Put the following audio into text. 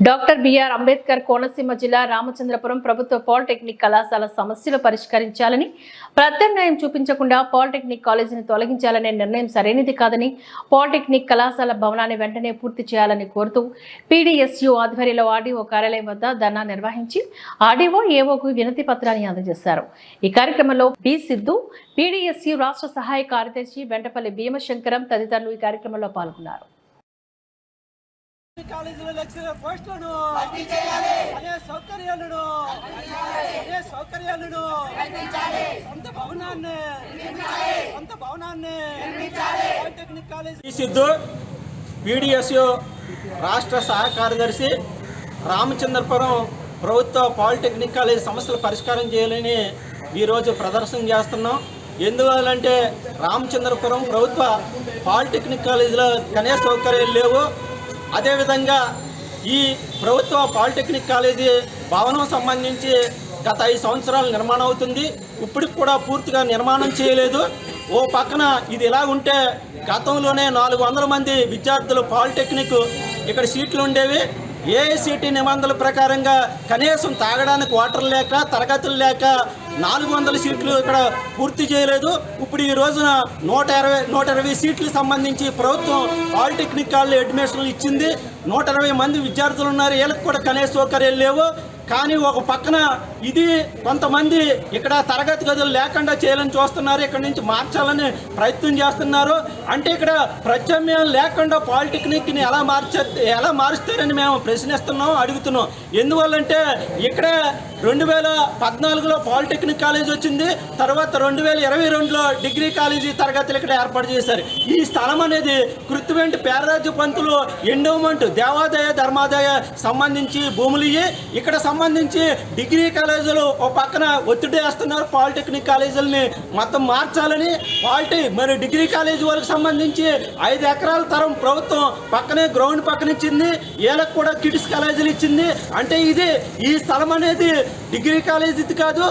Doctor BR Ambedkar Konaseema జిల్లా రామచంద్రపురం ప్రభుత్వ polytechnic కళాశాల సమస్యలు పరిష్కరించాలని, ప్రత్యామ్నాయం చూపించకుండా పాలిటెక్నిక్ కాలేజీని తొలగించాలనే నిర్ణయం సరైనది కాదని, పాలిటెక్నిక్ కళాశాల భవనాన్ని వెంటనే పూర్తి చేయాలని కోరుతూ పీడీఎస్యూ ఆధ్వర్యంలో ఆర్డీఓ కార్యాలయం వద్ద ధర్నా నిర్వహించి ఆర్డీఓ ఏఓకు వినతి పత్రాన్ని అందజేశారు. ఈ కార్యక్రమంలో బి సిద్ధు, పీడీఎస్యూ రాష్ట్ర సహాయ కార్యదర్శి వెంటపల్లి భీమశంకరం తదితరులు ఈ కార్యక్రమంలో పాల్గొన్నారు. కాలేజీలో లెక్చరర్ పోస్టులను సౌకర్యాలను సొంత భవనాన్ని పాలిటెక్నిక్ కాలేజీ. సిద్ధు, పీడీఎస్యూ రాష్ట్ర సహాయ కార్యదర్శి, రామచంద్రపురం ప్రభుత్వ పాలిటెక్నిక్ కాలేజీ సమస్యలు పరిష్కారం చేయాలని ఈరోజు ప్రదర్శన చేస్తున్నాం. ఎందువల్లంటే రామచంద్రపురం ప్రభుత్వ పాలిటెక్నిక్ కాలేజీలో కనీస సౌకర్యాలు లేవు. అదేవిధంగా ఈ ప్రభుత్వ పాలిటెక్నిక్ కాలేజీ భవనం సంబంధించి గత 5 సంవత్సరాలు నిర్మాణం అవుతుంది. ఇప్పటికి కూడా పూర్తిగా నిర్మాణం చేయలేదు. ఓ పక్కన ఇది ఇలా ఉంటే గతంలోనే 400 మంది విద్యార్థులు పాలిటెక్నిక్ ఇక్కడ సీట్లు ఉండేవి. ఏఐసిటి నిబంధనల ప్రకారంగా కనీసం తాగడానికి వాటర్ లేక, తరగతులు లేక 400 సీట్లు ఇక్కడ పూర్తి చేయలేదు. ఇప్పుడు ఈ రోజున 120 సీట్లకు సంబంధించి ప్రభుత్వం పాలిటెక్నిక్ కాలేజీ అడ్మిషన్లు ఇచ్చింది. 120 మంది విద్యార్థులు ఉన్నారు. వీళ్ళకి కూడా కనీస సౌకర్యాలు లేవు. కానీ ఒక పక్కన ఇది కొంతమంది ఇక్కడ తరగతి గదులు లేకుండా చేయాలని చూస్తున్నారు. ఇక్కడ నుంచి మార్చాలని ప్రయత్నం చేస్తున్నారు. అంటే ఇక్కడ ప్రత్యామ్నాయం లేకుండా పాలిటెక్నిక్ని ఎలా మారుస్తారని మేము ప్రశ్నిస్తున్నాం, అడుగుతున్నాం. ఎందువల్లంటే ఇక్కడ 2014లో పాలిటెక్నిక్ కాలేజ్ వచ్చింది. తర్వాత 2022లో డిగ్రీ కాలేజీ తరగతులు ఇక్కడ ఏర్పాటు చేశారు. ఈ స్థలం అనేది కృత్తివెంటి పేరరాజ్య పంతులు ఎండోమెంట్ దేవాదాయ ధర్మాదాయ సంబంధించి భూములు ఇక్కడ సంబంధించి డిగ్రీ కాలేజీలు ఒక పక్కన ఒత్తిడి వేస్తున్నారు. పాలిటెక్నిక్ కాలేజీలని మొత్తం మార్చాలని. మరి డిగ్రీ కాలేజీ వాళ్ళకి సంబంధించి 5 ఎకరాల తరం ప్రభుత్వం పక్కనే గ్రౌండ్ పక్కన ఇచ్చింది. వీళ్ళకి కూడా కిడ్స్ కాలేజీలు ఇచ్చింది. అంటే ఈ స్థలం అనేది డిగ్రీ కాలేజీ కాదు.